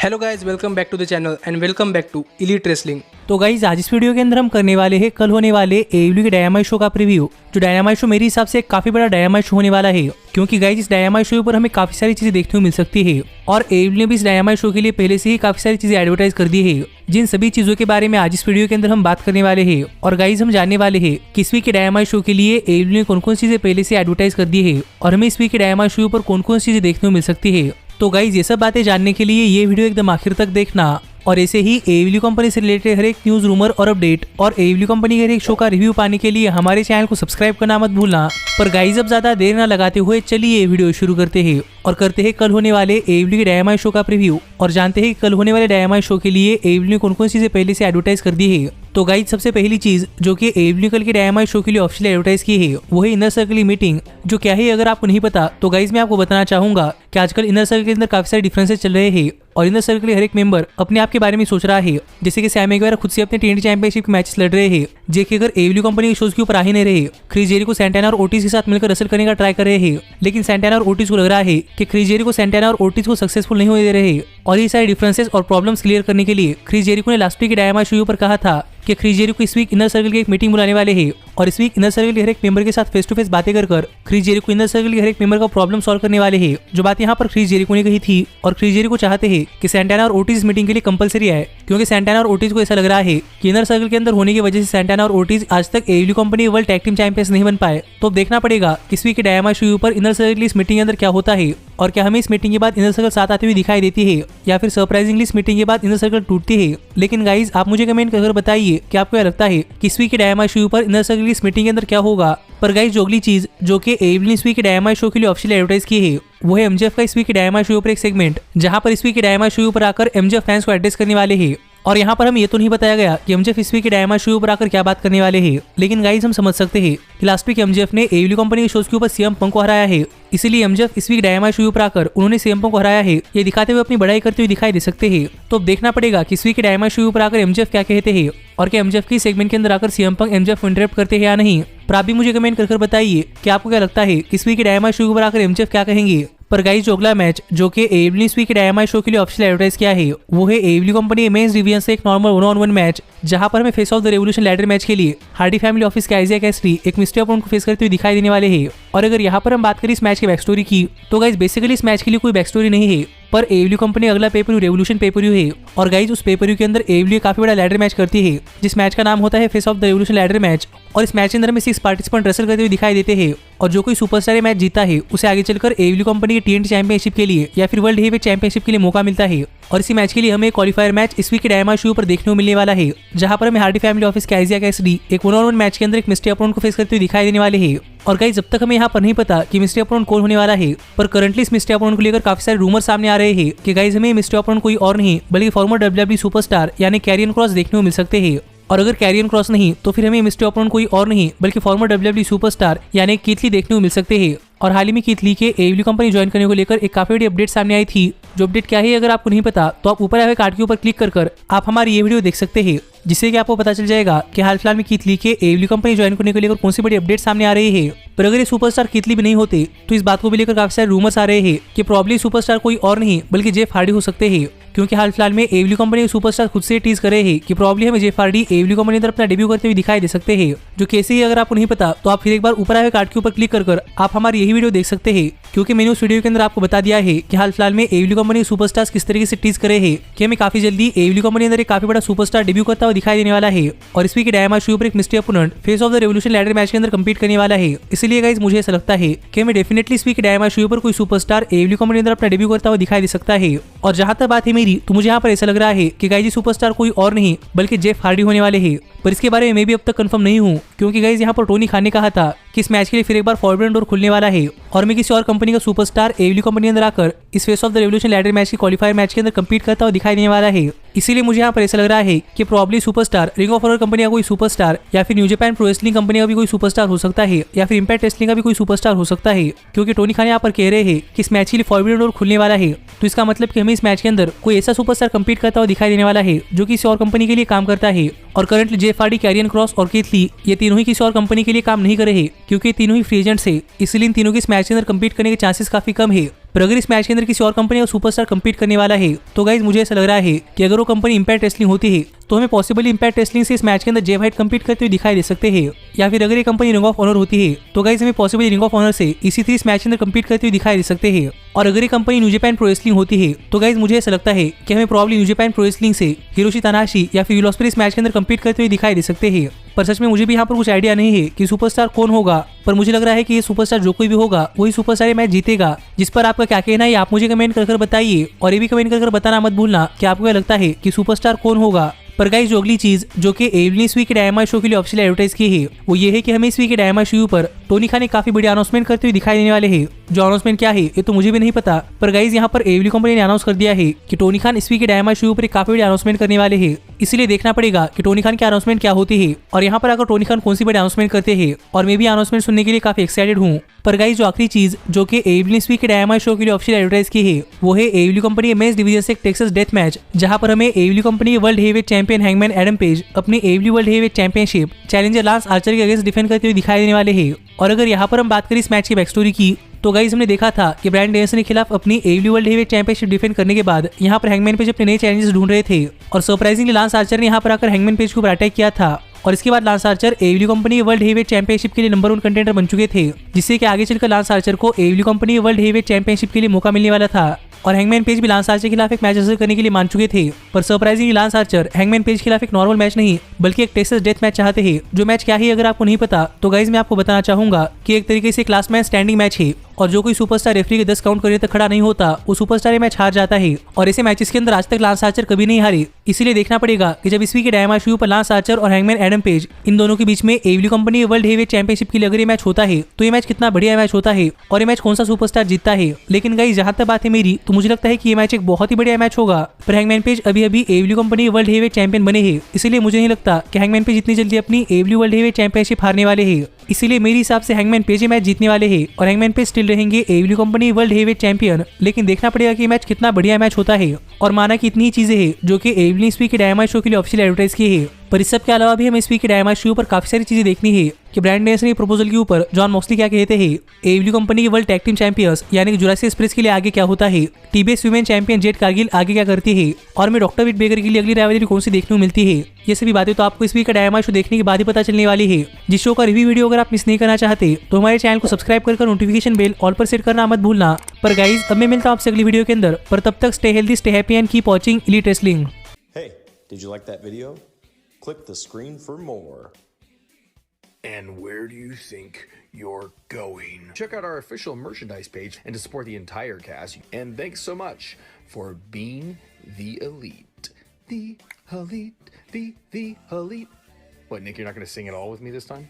Hello guys, welcome back to the channel and welcome back to Elite Wrestling. तो guys आज इस video के अंदर हम करने वाले हैं कल होने वाले AEW के डायनामाइट शो का प्रीव्यू। जो डायनामाइट शो मेरे हिसाब से काफी बड़ा डायनामाइट शो होने वाला है, क्योंकि गाइज इस डायनामाइट शो पर हमें काफी सारी चीजें देखने को मिल सकती है और AEW ने भी इस डायनामाइट शो के लिए पहले से ही काफी सारी चीजें एडवर्टाइज कर दी है, जिन सभी चीजों के बारे में आज इस वीडियो के अंदर हम बात करने वाले हैं। और गाइज हम जानने वाले हैं कि इस वीक के डायनामाइट शो के लिए AEW ने कौन कौन चीजें पहले से एडवर्टाइज कर दी है और हमें इस वीक के डायनामाइट शो पर कौन कौन चीजें देखने को मिल सकती है। तो गाइज ये सब बातें जानने के लिए ये वीडियो एकदम आखिर तक देखना और ऐसे ही AEW कंपनी से रिलेटेड हर एक न्यूज, रूमर और अपडेट और AEW कंपनी के हर एक शो का रिव्यू पाने के लिए हमारे चैनल को सब्सक्राइब करना मत भूलना। पर गाइज अब ज्यादा देर न लगाते हुए चलिए वीडियो शुरू करते हैं और करते हैं कल होने वाले AEW के डायनामाइट शो का प्रीव्यू और जानते हैं कल होने वाले डायनामाइट शो के लिए AEW ने कौन कौन चीजें पहले से एडवर्टाइज कर दी है। तो गाइज सबसे पहली चीज जो कि AEW ने कल के डायनामाइट शो के लिए ऑफिशियल एडवर्टाइज की है वो है इनर सर्कल की मीटिंग। जो क्या है अगर आपको नहीं पता तो गाइज मैं आपको बताना चाहूंगा कि आजकल इनर सर्कल के अंदर काफी सारे डिफरेंसेस चल रहे हैं और इनर सर्कल के हर एक मेंबर अपने आप के बारे में सोच रहा है। जैसे कि सैमी गुएरा खुद से अपने TNT चैंपियनशिप के मैचेस लड़ रहे हैं, जो कि अगर AEW कंपनी के शोज के ऊपर आ ही नहीं रहे। क्रिस जेरिको सैंटाना और ओटिस के साथ मिलकर रसल करने का ट्राई कर रहे हैं, लेकिन सैंटाना और ओटिस को लग रहा है कि क्रिस जेरिको सैंटाना और ओटिस को सक्सेसफुल नहीं होने दे रहे। और ये सारे डिफरेंसेस और प्रॉब्लम्स क्लियर करने के लिए क्रिस जेरिको ने लास्ट वीक के डायनामाइट शो पर कहा था कि क्रिस जेरिको इस वीक इनर सर्कल की एक मीटिंग बुलाने वाले हैं और इस वीक इनर सर्कल के हर एक मेंबर के साथ फेस टू फेस बातें कर क्रिस जेरिको इनर सर्कल के हर एक मेंबर का प्रॉब्लम सॉल्व करने वाले हैं। जो बात यहाँ पर क्रिस जेरिको ने कही थी और क्रिस जेरिको चाहते हैं कि सैंटाना और ओटिस मीटिंग के लिए कंपलसरी आए, क्योंकि सैंटाना और ओटिस को ऐसा लग रहा है कि इनर सर्कल के अंदर होने की वजह से सैंटाना और ओटिस आज तक AEW company world tag team champions नहीं बन पाए। तो अब देखना पड़ेगा इस वीक के डायनामाइट शो पर इनर सर्कल की इस मीटिंग के अंदर क्या होता है और क्या हमें इस मीटिंग के बाद इनर सर्कल साथ आते हुए दिखाई देती है या फिर सरप्राइजिंगली इस मीटिंग के बाद इनर सर्कल टूटती है। लेकिन गाइज आप मुझे कमेंट कर बताइए कि आपको क्या लगता है कि इस वीक के डायनामाइट शो पर इनर सर्कल की इस मीटिंग के अंदर क्या होगा। पर गाइज जो अगली चीज जो कि AEW ने इस वीक के डायनामाइट शो के लिए ऑफिशियल एडवर्टाइज की है वो है MJF का इस वीक के डायनामाइट शो पर एक सेगमेंट, जहां पर इस वीक के डायनामाइट शो पर आकर MJF फैंस को एड्रेस करने वाले हैं। और यहाँ पर हमें ये तो नहीं बताया गया कि MJF इस वीक के डायनामाइट शो पर आकर क्या बात करने वाले हैं, लेकिन गाइज हम समझ सकते हैं कि लास्ट वीक MJF ने AEW कंपनी के शोज के ऊपर CM पंक को हराया है, इसीलिए MJF इस वीक डायनामाइट शो पर आकर उन्होंने CM पंक को हराया है ये दिखाते हुए अपनी बड़ाई करते हुए दिखाई दे सकते हैं। तो अब देखना पड़ेगा कि इस वीक के डायनामाइट शो पर आकर MJF क्या कहते हैं और क्या MJF की सेगमेंट के अंदर आकर CM पंक MJF को इंटरप्ट करते हैं या नहीं। पर आप भी मुझे कमेंट कर बताइए कि आपको क्या लगता है इस वीक के डायनामाइट शो पर आकर MJF क्या कहेंगे। पर गाइस जो अगला मैच जो कि AEW ने इस वीक के डायनामाइट शो के लिए ऑफिशियल एडवर्टाइज किया है वो है AEW कंपनी मेंस डिवीजन से एक नॉर्मल 1-on-1 मैच, जहां पर हमें face of the revolution ladder match के लिए हार्डी फैमिली ऑफिस के आइजिया कैसिडी एक मिस्टर अपोनेंट को फेस करते हुए दिखाई देने वाले हैं। और अगर यहाँ पर हम बात करें इस मैच की बैक स्टोरी की तो गाइस बेसिकली इस मैच के लिए कोई बैक स्टोरी नहीं है, पर AEW कंपनी अगला पेपर रेवोल्यूशन पेपर है और गाइज उस पेपर के अंदर AEW काफी बड़ा लैडर मैच करती है, जिस मैच का नाम होता है face of the revolution ladder match. और इस मैच के अंदर में 6 पार्टिसिपेंट रसल करते हुए दिखाई देते हैं और जो कोई सुपरस्टार मैच जीता है उसे आगे चलकर AEW कंपनी के TNT चैंपियनशिप के लिए या फिर वर्ल्ड हेवीवेट चैंपियनशिप के लिए मौका मिलता है। और इसी मैच के लिए हमें क्वालिफायर मैच इस वीक के डायनामाइट शो पर देखने को मिलने वाला है, जहां पर हमें हार्डी फैमिली ऑफिस के आइजिया कैसिडी एक 1-on-1 मैच के अंदर एक मिस्टर अपोनेंट को फेस करते हुए दिखाई देने वाले हैं। और गाइस जब तक हमें यहाँ पर नहीं पता कि मिस्टर अपोनेंट कौन होने वाला है, पर करंटली इस मिस्टर अपोनेंट को लेकर काफी सारे रूमर सामने आ रहे हैं कि गाइस हमें मिस्टर अपोनेंट कोई और नहीं बल्कि फॉर्मर WWE सुपरस्टार यानी कैरियन क्रॉस देखने को मिल सकते हैं। और अगर कैरियन क्रॉस नहीं तो फिर हमें मिस्टर अपोनेंट कोई और नहीं बल्कि फॉर्मर WWE सुपरस्टार यानी कीथ ली देखने को मिल सकते हैं। और हाल ही में कीथ ली के AEW कंपनी ज्वाइन करने को लेकर एक काफी बड़ी अपडेट सामने आई थी। जो अपडेट क्या है अगर आपको नहीं पता तो आप ऊपर आए हुए कार्ड के ऊपर क्लिक कर आप हमारी ये वीडियो देख सकते हैं, जिससे कि आपको पता चल जाएगा कि हाल फिलहाल में कीथ ली के AEW कंपनी ज्वाइन करने को लेकर कौन सी बड़ी अपडेट सामने आ रही है। पर अगर ये सुपरस्टार कीथ ली भी नहीं होते तो इस बात को भी लेकर काफी सारे रूमर्स आ रहे हैं कि प्रॉब्ली सुपरस्टार कोई और नहीं बल्कि जेफ हार्डी हो सकते हैं, क्योंकि हाल फिलहाल में AEW कंपनी के सुपरस्टार खुद से टीज कर रहे हैं कि प्रॉब्ली हमें जेफ हार्डी AEW कंपनी अंदर अपना डेब्यू करते हुए दिखाई दे सकते हैं। जो कैसे ही अगर आपको नहीं पता तो आप फिर एक बार ऊपर आए हुए कार्ड के ऊपर क्लिक कर आप हमारी यही वीडियो देख सकते हैं, क्योंकि मैंने उस वीडियो के अंदर आपको बता दिया है कि हाल फिलहाल में AEW कंपनी सुपरस्टार्स किस तरीके से टीज करे हैं कि हमें काफी जल्दी AEW कंपनी अंदर एक काफी बड़ा सुपरस्टार डेब्यू करता हुआ दिखाई देने वाला है। और इस वीक के डायनामाइट शो पर एक mister opponent face of the revolution ladder match के अंदर कम्पीट करने वाला है। इसलिए गाइस मुझे ऐसा लगता है कि हमें डेफिनेटली इस वीक के डायनामाइट शो पर कोई सुपरस्टार AEW कंपनी अंदर अपना डेब्यू करता हुआ दिखाई दे सकता है। और जहां तक बात है मेरी तो मुझे यहाँ पर ऐसा लग रहा है कि गाइस सुपरस्टार कोई और नहीं बल्कि जेफ हार्डी होने वाले हैं, पर इसके बारे में मैं भी अब तक कंफर्म नहीं हूँ, क्योंकि गाइस यहाँ पर टोनी खान ने कहा था कि इस मैच के लिए फिर एक बार फॉरबिडन डोर खुलने वाला है और मैं किसी और कंपनी का सुपरस्टार AEW कंपनी अंदर आकर इस face of the revolution ladder match के क्वालिफायर मैच के अंदर कम्पीट करता हुआ दिखाई देने वाला है। इसीलिए मुझे यहाँ पर ऐसा लग रहा है कि probably superstar Ring of Honor company का कोई सुपरस्टार या फिर New Japan Pro Wrestling company का भी कोई सुपरस्टार हो सकता है या फिर इंपैक्ट रेसलिंग का भी कोई सुपरस्टार हो सकता है, क्योंकि टोनी खान यहाँ पर कह रहे हैं कि इस मैच के लिए फॉरबिडन डोर खुलने वाला है। तो इसका मतलब कि हमें इस मैच के अंदर कोई ऐसा सुपरस्टार कम्पीट करता हुआ दिखाई देने वाला है जो किसी और कंपनी के लिए काम करता है। और currently Jeff Hardy, Karrion Kross और कीथ ली ये तीनों ही किसी और कंपनी के लिए काम नहीं कर रहे, क्योंकि तीनों ही फ्री एजेंट्स है, इसलिए इन तीनों के इस मैच के अंदर कम्पीट करने के चांसेस काफी कम है। पर अगर इस मैच के अंदर किसी और कंपनी और सुपरस्टार कम्पीट करने वाला है तो गाइज मुझे ऐसा लग रहा है कि अगर वो कंपनी इंपैक्ट रेसलिंग होती है तो हमें पॉसिबली इंपैक्ट रेसलिंग से इस मैच के अंदर जे वाइट कम्पीट करते हुए दिखाई दे सकते हैं, या फिर अगर ये कंपनी रिंग ऑफ ऑनर होती है तो गाइज हमें पॉसिबली रिंग ऑफ ऑनर से इसी इस मैच के अंदर कम्पीट करते हुए दिखाई दे सकते हैं। और अगर ये company new Japan Pro wrestling होती है तो गाइज मुझे ऐसा लगता है कि हमें probably new Japan Pro wrestling से हिरोशी तनाहाशी या फिर विल इस मैच के अंदर कम्पीट करते हुए दिखाई दे सकते हैं। पर सच में मुझे भी यहाँ पर कुछ आइडिया नहीं है कि सुपरस्टार कौन होगा, पर मुझे लग रहा है कि ये सुपरस्टार जो कोई भी होगा वही सुपरस्टार ये मैच जीतेगा। जिस पर आपका क्या कहना है आप मुझे कमेंट कर बताइए, और ये भी कमेंट कर बताना मत भूलना कि आपको क्या लगता है कि सुपरस्टार कौन होगा। पर गाइस जो अगली चीज जो कि एवली ने इस वीक के डायनामाइट शो के लिए ऑफिशियल एडवर्टाइज की है वो ये है कि हमें इस वीक के डायनामाइट शो पर टोनी खान ने काफी बड़ी अनाउंसमेंट करते हुए दिखाई देने वाले हैं। जो अनाउंसमेंट क्या है ये तो मुझे भी नहीं पता, पर गाइस यहाँ पर एवली कंपनी ने अनाउंस कर दिया है कि टोनी खान इस वीक के डायनामाइट शो पर काफी बड़ी अनाउंसमेंट करने वाले हैं। इसलिए देखना पड़ेगा कि टोनी खान की अनाउंसमेंट क्या होती है, और यहाँ पर अगर टोनी खान कौन सी बड़ी अनाउंसमेंट करते हैं, और मैं भी अनाउंसमेंट सुनने के लिए काफी एक्साइटेड हूँ। पर गाइस जो आखिरी चीज जो कि एवली ने इस वीक के डायनामाइट शो के लिए ऑफिशियल एडवर्टाइज की है वो है एवली कंपनी मेंस डिवीजन से एक टेक्सास डेथ मैच, जहां पर हमें एवली company world heavyweight champion hangman Adam Page अपनी एवली world heavyweight championship challenger Lance Archer के अगेंस्ट डिफेंड करते हुए दिखाई देने वाले हैं। और अगर यहाँ पर हम बात करें इस मैच की बैक स्टोरी की तो गाइस हमने देखा था कि ब्रायन डेनियल्सन के खिलाफ अपनी एवली वर्ल्ड हेवीवेट चैंपियनशिप डिफेंड करने के बाद यहाँ पर हैंगमैन पेज अपने नए चैलेंजेस ढूंढ रहे थे, और सरप्राइजिंगली लांस आर्चर ने यहाँ पर आकर हैंगमैन पेज के ऊपर अटैक किया था। और इसके बाद लांस आर्चर एवली कंपनी वर्ल्ड हेवीवेट चैंपियनशिप के लिए नंबर 1 कंटेंडर बन चुके थे, जिससे कि आगे चलकर लांस आर्चर को एवली कंपनी वर्ल्ड हेवीवेट चैंपियनशिप के लिए मौका मिलने वाला था। और हैंगमैन पेज भी लांस आर्चर के खिलाफ एक मैच हासिल करने के लिए मान चुके थे, पर surprisingly lance Archer hangman page के खिलाफ एक नॉर्मल मैच नहीं बल्कि एक टेक्सास डेथ मैच चाहते हैं। जो मैच क्या है अगर आपको नहीं पता तो गाइज मैं आपको बताना चाहूंगा कि एक तरीके से क्लास मैन स्टैंडिंग मैच है, और जो कोई सुपरस्टार रेफरी के 10 काउंट करने तक खड़ा नहीं होता वो सुपरस्टार ये मैच हार जाता है। और ऐसे मैचेस के अंदर आज तक लांस आर्चर कभी नहीं हारे, इसीलिए देखना पड़ेगा कि जब इस वीक के डायनामाइट शो पर लांस आर्चर और हैंगमैन एडम पेज इन दोनों के बीच में एवली कंपनी वर्ल्ड हेवीवेट चैंपियनशिप के लिए अगर ये मैच होता है तो ये मैच कितना बढ़िया मैच होता है, और ये मैच कौन सा सुपरस्टार जीतता है। लेकिन गाइस जहां तक बात है मेरी तो मुझे लगता है कि ये मैच एक बहुत ही बढ़िया मैच होगा, पर हैंगमैन पेज अभी एवली कंपनी वर्ल्ड हेवीवेट चैंपियन बने हैं, इसलिए मुझे नहीं लगता कि हैंगमैन पेज इतनी जल्दी अपनी एवली वर्ल्ड हेवीवेट चैंपियनशिप हारने वाले हैं। इसीलिए मेरे हिसाब से हैंगमैन पेज मैच जीतने वाले हैं और हैंगमैन पेज स्टिल रहेंगे एवली कंपनी वर्ल्ड हेवीवेट चैंपियन। लेकिन देखना पड़ेगा कि मैच कितना बढ़िया मैच होता है, और माना कि इतनी चीजें हैं जो कि एवली इस वीक के डायनामाइट शो के लिए ऑफिशियल एडवर्टाइज की है, पर इस सब के अलावा भी हमें इस वीक के डायनामाइट शो पर काफी सारी चीजें देखनी है कि ब्रायन डेनियल्सन के प्रपोजल के ऊपर जॉन मॉक्सली क्या कहते हैं, एवली कंपनी के वर्ल्ड टैग टीम चैंपियंस यानी कि जुरासिक एक्सप्रेस के लिए आगे क्या होता है, TBS women champion Jade Cargill आगे क्या करती है, और मैं डॉक्टर विट बेकर के लिए अगली राइवलरी कौन सी देखने को मिलती है। ये सभी बातें तो आपको इस वीक का डायनामाइट शो देखने के बाद ही पता चलने वाली है। जिस शो का रिव्यू वीडियो अगर आप मिस नहीं करना चाहते तो हमारे चैनल को सब्सक्राइब कर नोटिफिकेशन बेल ऑल पर सेट करना मत भूलना। पर गाइज अब मैं मिलता हूं आपसे अगली वीडियो के अंदर, पर तब तक stay healthy, stay happy and keep watching elite wrestling. Hey, did you like that video? Click the screen for more. And where do you think you're going? Check out our official merchandise page and to support the entire cast. And thanks so much for being the elite. The elite, the elite. What, Nick, you're not going to sing it all with me this time?